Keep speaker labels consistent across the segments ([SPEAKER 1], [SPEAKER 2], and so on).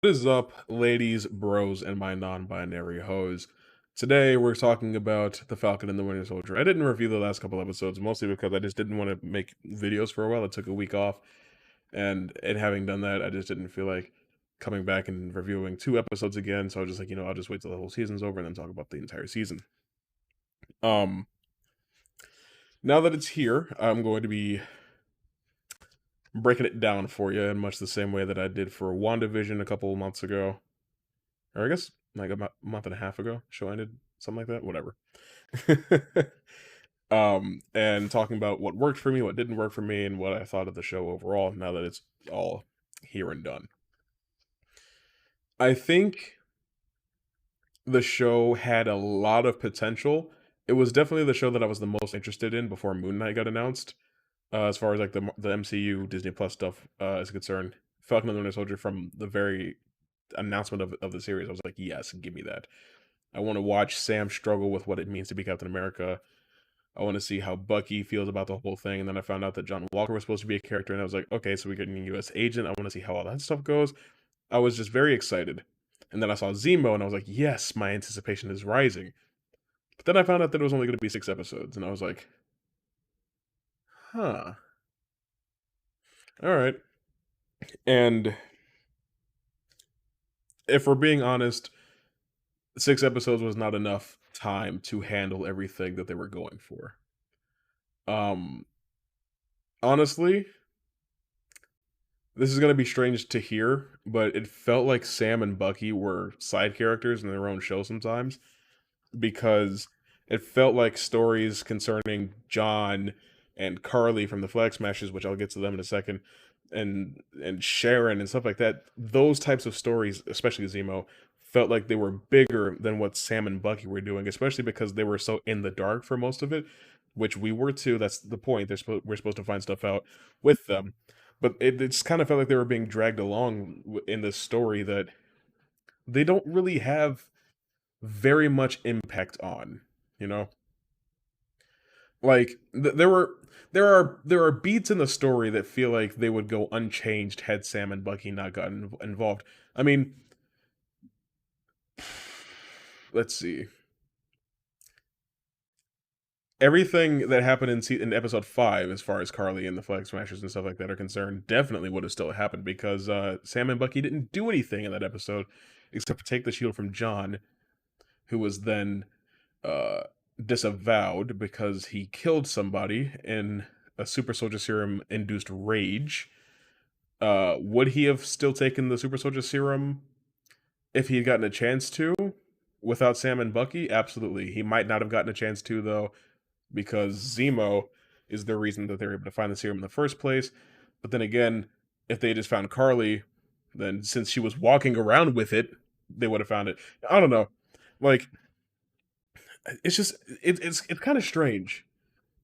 [SPEAKER 1] What is up, ladies, bros, and my non-binary hoes? Today we're talking about the Falcon and the Winter Soldier. I didn't review the last couple episodes mostly because I just didn't want to make videos for a while. I took a week off, and having done that, I just didn't feel like coming back and reviewing two episodes again. So I was just like, I'll just wait till the whole season's over and then talk about the entire season. Um, Now that it's here, I'm going to be breaking it down for you in much the same way that I did for WandaVision a couple of months ago. Or I guess like a month and a half ago, show ended, something like that, whatever. And talking about what worked for me, what didn't work for me, and what I thought of the show overall. Now that it's all here and done, I think the show had a lot of potential. It was definitely the show that I was the most interested in before Moon Knight got announced. As far as like the MCU Disney Plus stuff is concerned, Falcon and the Winter Soldier from the very announcement of the series, I was like, yes, give me that. I want to watch Sam struggle with what it means to be Captain America. I want to see how Bucky feels about the whole thing. And then I found out that John Walker was supposed to be a character, and I was like, okay, so we're getting a U.S. agent. I want to see how all that stuff goes. I was just very excited. And then I saw Zemo, and I was like, yes, my anticipation is rising. But then I found out that it was only going to be 6 episodes, and I was like, huh, all right. And if we're being honest, 6 episodes was not enough time to handle everything that they were going for. Um, Honestly, this is gonna be strange to hear, but it felt like Sam and Bucky were side characters in their own show sometimes because it felt like stories concerning John and Carly from the Flax Smashers, which I'll get to them in a second, and Sharon and stuff like that. Those types of stories, especially Zemo, felt like they were bigger than what Sam and Bucky were doing, especially because they were so in the dark for most of it, which we were too. That's the point. We're supposed to find stuff out with them, but it just kind of felt like they were being dragged along in this story that they don't really have very much impact on, you know? Like there are beats in the story that feel like they would go unchanged had Sam and Bucky not gotten involved. I mean, let's see. Everything that happened in episode 5 as far as Carly and the Flag Smashers and stuff like that are concerned definitely would have still happened because Sam and Bucky didn't do anything in that episode except for take the shield from John, who was then uh, disavowed because he killed somebody in a super soldier serum induced rage. Would he have still taken the super soldier serum if he had gotten a chance to without Sam and Bucky? Absolutely. He might not have gotten a chance to, though, because Zemo is the reason that they're able to find the serum in the first place. But then again, if they just found Carly, then since she was walking around with it, they would have found it. I don't know. Like, it's just it's kind of strange.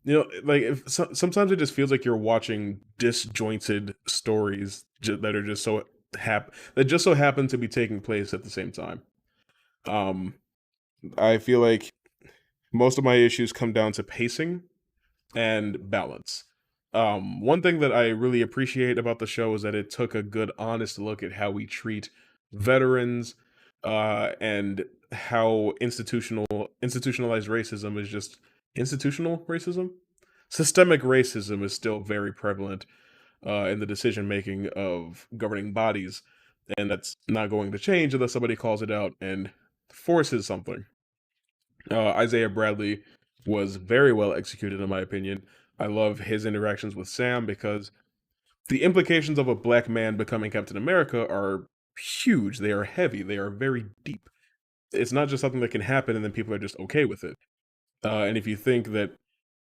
[SPEAKER 1] Like sometimes it just feels like you're watching disjointed stories that are just that just so happen to be taking place at the same time. Um, I feel like most of my issues come down to pacing and balance. One thing that I really appreciate about the show is that it took a good, honest look at how we treat veterans, and how institutionalized racism is just institutional racism. Systemic racism is still very prevalent in the decision making of governing bodies, and that's not going to change unless somebody calls it out and forces something. Isaiah Bradley was very well executed, in my opinion. I love his interactions with Sam because the implications of a black man becoming Captain America are huge. They are heavy. They are very deep. It's not just something that can happen and then people are just okay with it. And if you think that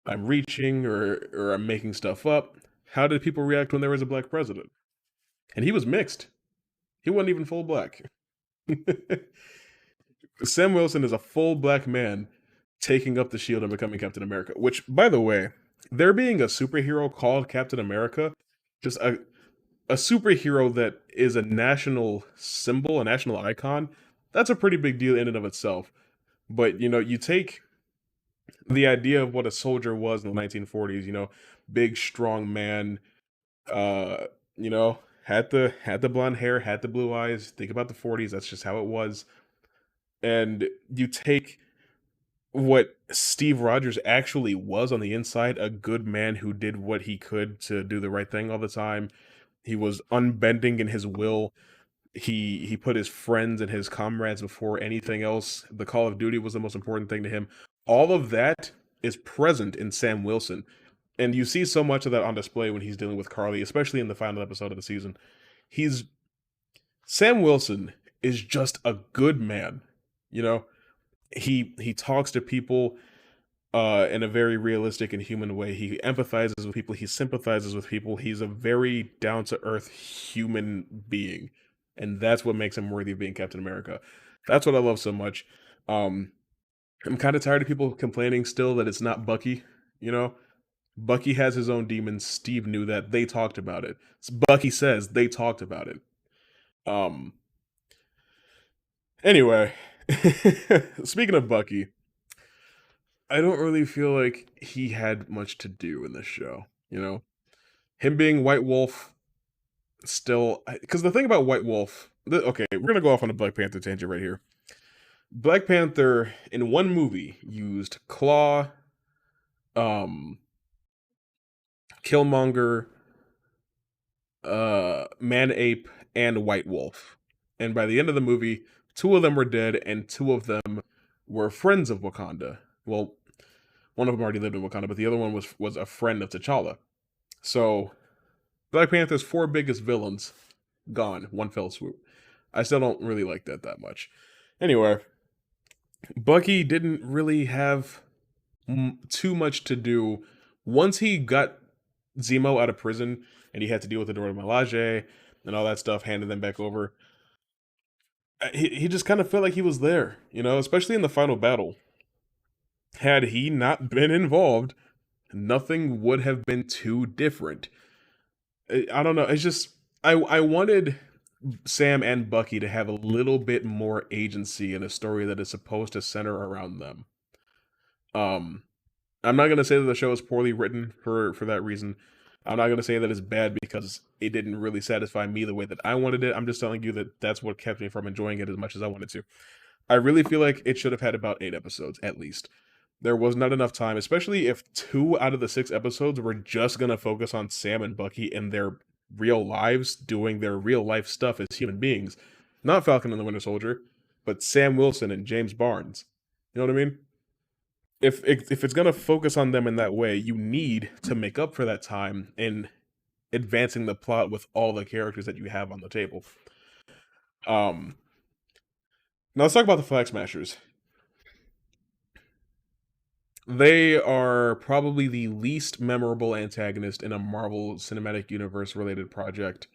[SPEAKER 1] I'm reaching or I'm making stuff up, how did people react when there was a black president? And he was mixed. He wasn't even full black. Sam Wilson is a full black man taking up the shield and becoming Captain America. Which, by the way, there being a superhero called Captain America, just a superhero that is a national symbol, a national icon, that's a pretty big deal in and of itself. But you take the idea of what a soldier was in the 1940s, big strong man, uh, you know. had the blonde hair, had the blue eyes. Think about the 40s. That's just how it was. And you take what Steve Rogers actually was on the inside, a good man who did what he could to do the right thing all the time. He was unbending in his will. He put his friends and his comrades before anything else. The Call of Duty was the most important thing to him. All of that is present in Sam Wilson. And you see so much of that on display when he's dealing with Carly, especially in the final episode of the season. He's Sam Wilson is just a good man. You know, he talks to people in a very realistic and human way. He empathizes with people. He sympathizes with people. He's a very down to earth human being, and that's what makes him worthy of being Captain America. That's what I love so much. Um, I'm kind of tired of people complaining still that it's not Bucky. You know, Bucky has his own demons. Steve knew that. They talked about it. Bucky says they talked about it. Um. Anyway, speaking of Bucky, I don't really feel like he had much to do in this show. You know, him being White Wolf still, because the thing about White Wolf, okay, we're gonna go off on a Black Panther tangent right here. Black Panther in one movie used Claw, um, Killmonger, Man Ape, and White Wolf, and by the end of the movie, two of them were dead, and two of them were friends of Wakanda. Well, one of them already lived in Wakanda, but the other one was a friend of T'Challa. So Black Panther's four biggest villains gone, one fell swoop. I still don't really like that much. Anyway, Bucky didn't really have too much to do once he got Zemo out of prison and he had to deal with the Dora Milaje and all that stuff, handing them back over. He just kind of felt like he was there, you know, especially in the final battle. Had he not been involved, nothing would have been too different. I don't know. It's just I wanted Sam and Bucky to have a little bit more agency in a story that is supposed to center around them. Um, I'm not gonna say that the show is poorly written for that reason. I'm not gonna say that it's bad because it didn't really satisfy me the way that I wanted it. I'm just telling you that that's what kept me from enjoying it as much as I wanted to. I really feel like it should have had about 8 episodes at least. There was not enough time, especially if 2 out of the 6 episodes were just gonna focus on Sam and Bucky in their real lives, doing their real life stuff as human beings. Not Falcon and the Winter Soldier, but Sam Wilson and James Barnes. You know what I mean? If it's gonna focus on them in that way, you need to make up for that time in advancing the plot with all the characters that you have on the table. Um, Now let's talk about the Flax Smashers. They are probably the least memorable antagonist in a Marvel Cinematic Universe related project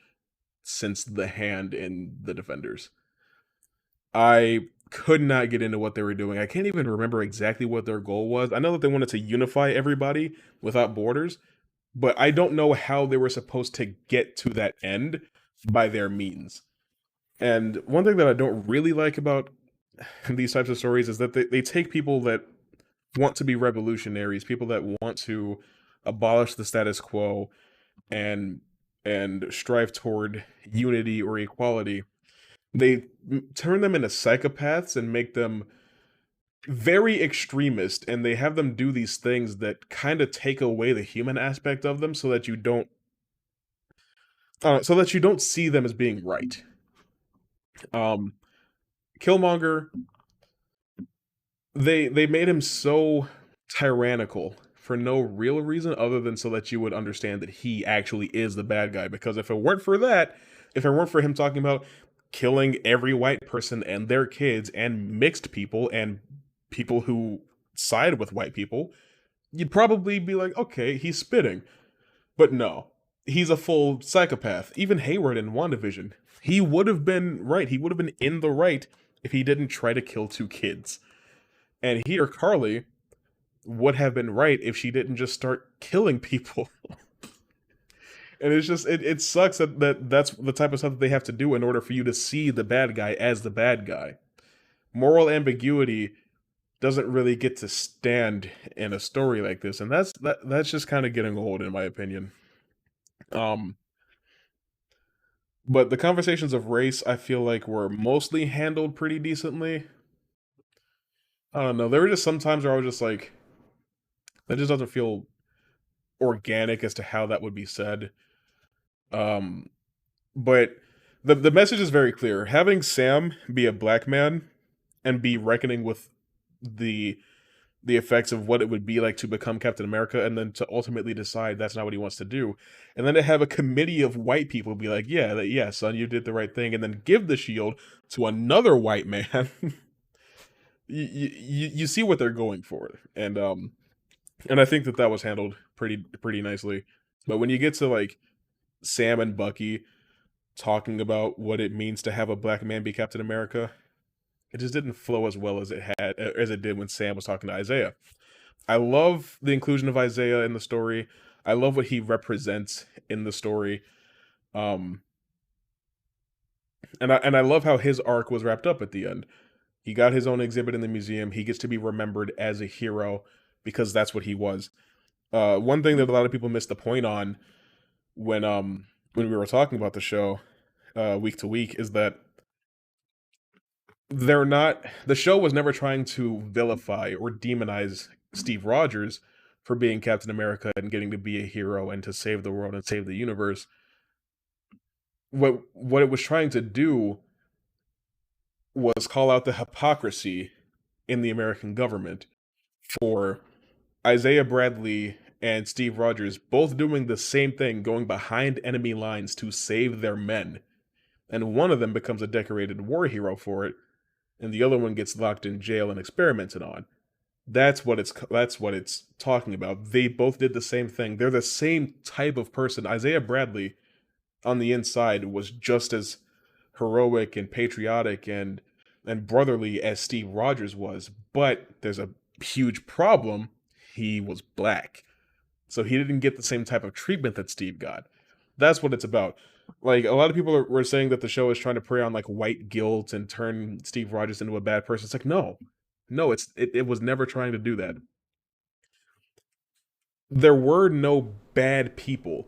[SPEAKER 1] since the Hand in the Defenders. I could not get into what they were doing. I can't even remember exactly what their goal was. I know that they wanted to unify everybody without borders, but I don't know how they were supposed to get to that end by their means. And one thing that I don't really like about these types of stories is that they take people that want to be revolutionaries, people that want to abolish the status quo and strive toward unity or equality. They turn them into psychopaths and make them very extremist, and they have them do these things that kind of take away the human aspect of them so that you don't see them as being right. um Killmonger, they made him so tyrannical for no real reason other than so that you would understand that he actually is the bad guy, because if it weren't for that, if it weren't for him talking about killing every white person and their kids and mixed people and people who side with white people, you'd probably be like, okay, he's spitting. But no, he's a full psychopath. Even Hayward in WandaVision, he would have been right. He would have been in the right if he didn't try to kill 2 kids. And here, Carly would have been right if she didn't just start killing people. And it's just it sucks that's the type of stuff that they have to do in order for you to see the bad guy as the bad guy. Moral ambiguity doesn't really get to stand in a story like this, and that's just kind of getting old in my opinion. Um But the conversations of race, I feel like, were mostly handled pretty decently. I don't know. There were just some times where I was just like, that just doesn't feel organic as to how that would be said. Um, but the message is very clear. Having Sam be a black man and be reckoning with the the effects of what it would be like to become Captain America, and then to ultimately decide that's not what he wants to do, and then to have a committee of white people be like, yeah, son, you did the right thing, and then give the shield to another white man. You see what they're going for, and I think that that was handled pretty nicely. But when you get to like Sam and Bucky talking about what it means to have a black man be Captain America, it just didn't flow as well as it did when Sam was talking to Isaiah. I love the inclusion of Isaiah in the story. I love what he represents in the story. Um, and I love how his arc was wrapped up at the end. He got his own exhibit in the museum. He gets to be remembered as a hero because that's what he was. One thing that a lot of people missed the point on when we were talking about the show week to week is that they're not the show was never trying to vilify or demonize Steve Rogers for being Captain America and getting to be a hero and to save the world and save the universe. What it was trying to do was call out the hypocrisy in the American government for Isaiah Bradley and Steve Rogers both doing the same thing, going behind enemy lines to save their men. And one of them becomes a decorated war hero for it, and the other one gets locked in jail and experimented on. That's what it's talking about. They both did the same thing. They're the same type of person. Isaiah Bradley on the inside was just as heroic and patriotic and brotherly as Steve Rogers was, but there's a huge problem. He was black. So he didn't get the same type of treatment that Steve got. That's what it's about. Like a lot of people were saying that the show is trying to prey on like white guilt and turn Steve Rogers into a bad person. It's like no, it was never trying to do that. There were no bad people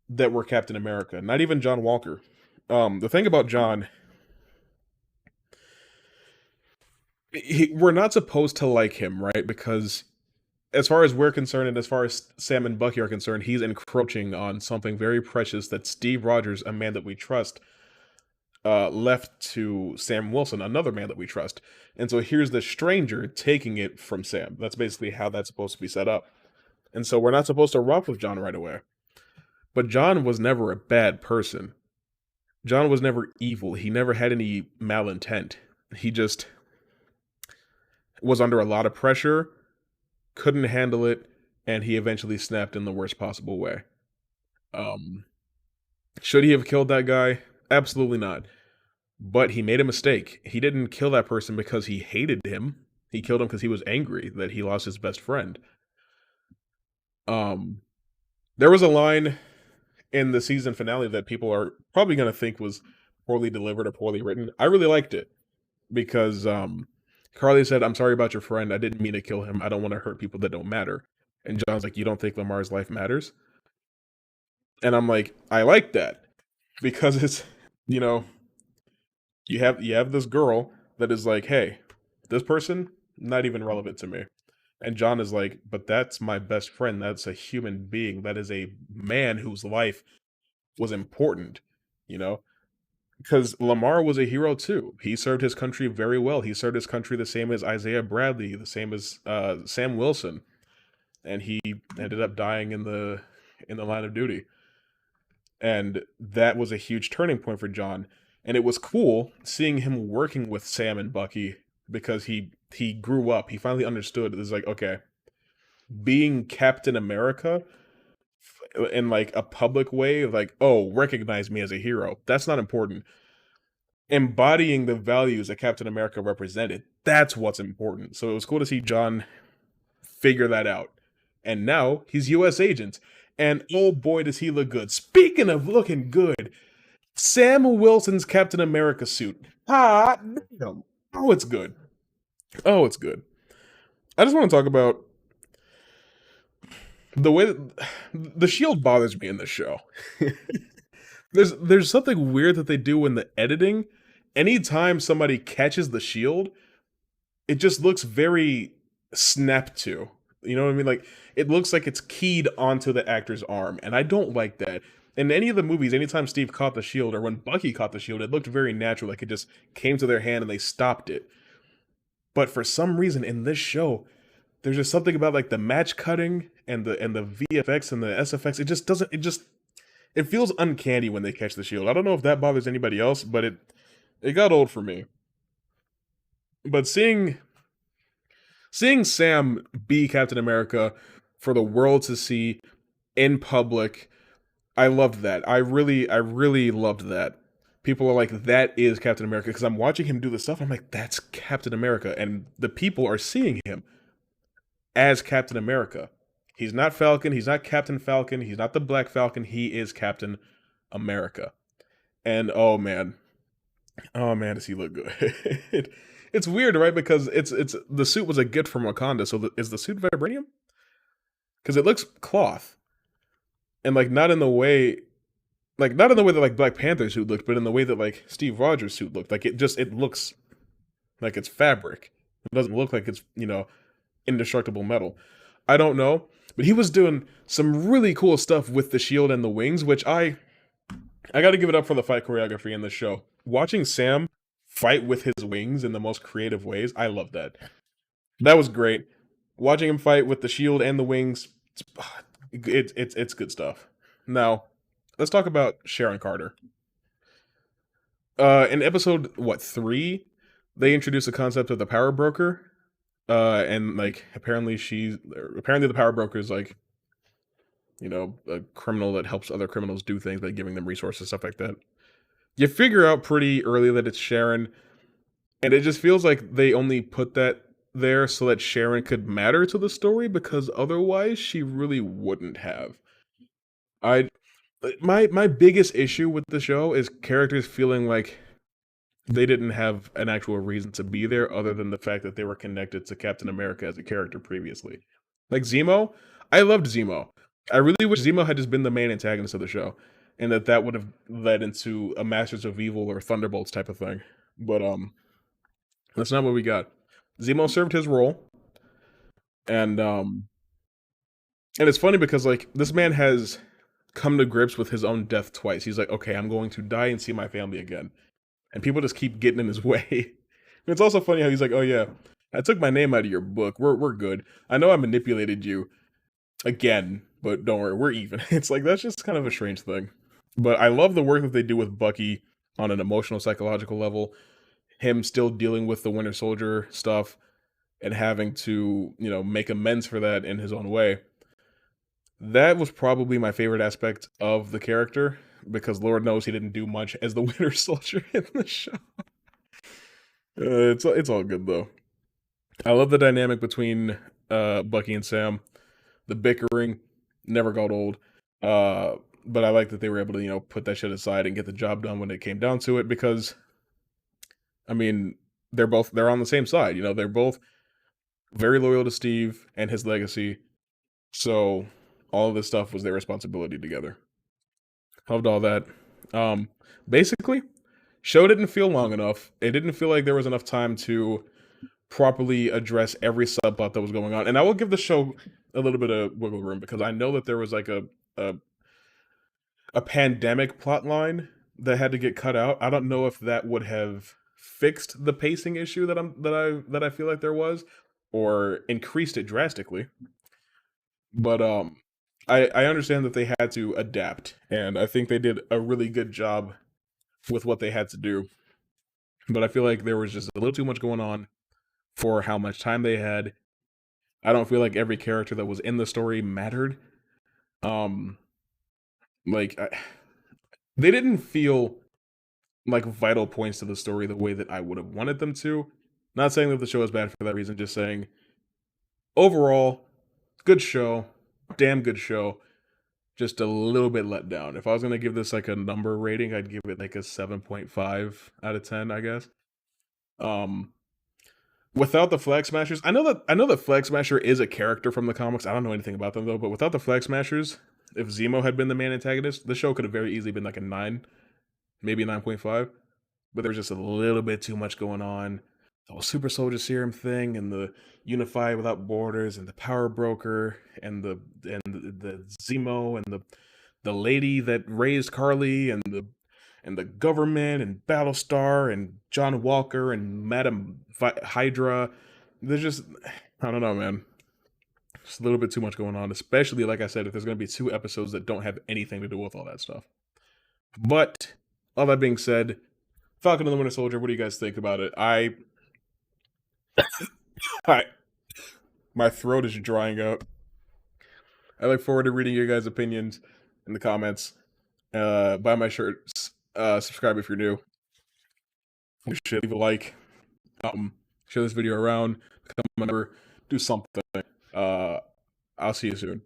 [SPEAKER 1] that were Captain America. Not even John Walker. The thing about John, we're not supposed to like him, right? Because as far as we're concerned, and as far as Sam and Bucky are concerned, he's encroaching on something very precious that Steve Rogers, a man that we trust, left to Sam Wilson, another man that we trust. And so here's the stranger taking it from Sam. That's basically how that's supposed to be set up. And so we're not supposed to rock with John right away. But John was never a bad person. John was never evil. He never had any malintent. He just was under a lot of pressure, couldn't handle it, and he eventually snapped in the worst possible way. Um, should he have killed that guy? Absolutely not. But he made a mistake. He didn't kill that person because he hated him. He killed him because he was angry that he lost his best friend. Um, there was a line in the season finale that people are probably going to think was poorly delivered or poorly written. I really liked it because Carly said, "I'm sorry about your friend. I didn't mean to kill him. I don't want to hurt people that don't matter." And John's like, "You don't think Lamar's life matters?" And I'm like, I like that because it's you know you have this girl that is like, "Hey, this person not even relevant to me." And John is like, "But that's my best friend. That's a human being. That is a man whose life was important." You know, because Lamar was a hero too. He served his country very well. He served his country the same as Isaiah Bradley, the same as Sam Wilson, and he ended up dying in the line of duty. And that was a huge turning point for John. And it was cool seeing him working with Sam and Bucky because he grew up. He finally understood. It was like, okay, being Captain America in like a public way, like, oh, recognize me as a hero. That's not important. Embodying the values that Captain America represented, that's what's important. So it was cool to see John figure that out. And now he's US agent. And oh boy, does he look good. Speaking of looking good, Sam Wilson's Captain America suit. Ah, damn. Oh, it's good. Oh, it's good. I just want to talk about the way that the shield bothers me in this show. There's something weird that they do in the editing. Anytime somebody catches the shield, it just looks very snapped to. You know what I mean? Like it looks like it's keyed onto the actor's arm, and I don't like that. In any of the movies, anytime Steve caught the shield or when Bucky caught the shield, it looked very natural, like it just came to their hand and they stopped it. But for some reason in this show, there's just something about like the match cutting and the VFX and the SFX. It just doesn't. It feels uncanny when they catch the shield. I don't know if that bothers anybody else, but it got old for me. But seeing Sam be Captain America for the world to see in public, I loved that. I really loved that. People are like, that is Captain America, because I'm watching him do the stuff. I'm like, that's Captain America, and the people are seeing him as Captain America. He's not Falcon. He's not Captain Falcon. He's not the Black Falcon. He is Captain America. And oh man, does he look good? It's weird, right? Because it's the suit was a gift from Wakanda. So is the suit vibranium? Because it looks cloth, and like not in the way that like Black Panther's suit looked, but in the way that like Steve Rogers' suit looked. Like it looks like it's fabric. It doesn't look like it's indestructible metal. I don't know, but he was doing some really cool stuff with the shield and the wings, which I got to give it up for the fight choreography in the show. Watching Sam fight with his wings in the most creative ways, I love that. That was great. Watching him fight with the shield and the wings, it's good stuff. Now, let's talk about Sharon Carter. In episode 3, they introduced the concept of the power broker. And like apparently the power broker is like, a criminal that helps other criminals do things by giving them resources, stuff like that. You figure out pretty early that it's Sharon, and it just feels like they only put that there so that Sharon could matter to the story, because otherwise she really wouldn't have. I my biggest issue with the show is characters feeling like they didn't have an actual reason to be there other than the fact that they were connected to Captain America as a character previously. Like Zemo, I loved Zemo. I really wish Zemo had just been the main antagonist of the show, and that would have led into a Masters of Evil or Thunderbolts type of thing. But that's not what we got. Zemo served his role, and it's funny because like this man has come to grips with his own death twice. He's like, okay, I'm going to die and see my family again, and people just keep getting in his way. It's also funny how he's like, oh yeah, I took my name out of your book. We're good. I know I manipulated you again, but don't worry, we're even. It's like that's just kind of a strange thing. But I love the work that they do with Bucky on an emotional, psychological level. Him still dealing with the Winter Soldier stuff and having to, make amends for that in his own way. That was probably my favorite aspect of the character, because Lord knows he didn't do much as the Winter Soldier in the show. It's all good though. I love the dynamic between Bucky and Sam. The bickering never got old. But I like that they were able to, put that shit aside and get the job done when it came down to it, because I mean, they're on the same side, they're both very loyal to Steve and his legacy. So all of this stuff was their responsibility together. Loved all that. Basically, show didn't feel long enough. It didn't feel like there was enough time to properly address every subplot that was going on. And I will give the show a little bit of wiggle room, because I know that there was like a pandemic plot line that had to get cut out. I don't know if that would have fixed the pacing issue that I feel like there was, or increased it drastically. But I understand that they had to adapt, and I think they did a really good job with what they had to do. But I feel like there was just a little too much going on for how much time they had. I don't feel like every character that was in the story mattered. Um, like they didn't feel like vital points to the story the way that I would have wanted them to. Not saying that the show is bad for that reason, just saying overall, good show, damn good show. Just a little bit let down. If I was gonna give this like a number rating, I'd give it like a 7.5 out of 10, I guess. Um, without the Flag Smashers, I know that Flag Smasher is a character from the comics. I don't know anything about them though, but without the Flag Smashers, if Zemo had been the main antagonist, the show could have very easily been like a 9, maybe a 9.5. But there was just a little bit too much going on. The whole super soldier serum thing, and the Unify Without Borders, and the Power Broker, and the Zemo, and the lady that raised Carly, and the government, and Battlestar, and John Walker, and Madam Hydra. There's just, I don't know, man. Just a little bit too much going on, especially, like I said, if there's going to be 2 episodes that don't have anything to do with all that stuff. But all that being said, Falcon and the Winter Soldier, what do you guys think about it? I my throat is drying out. I look forward to reading your guys' opinions in the comments. Buy my shirts. Subscribe if you're new. Leave a like. Share this video around. Become a member. Do something. I'll see you soon.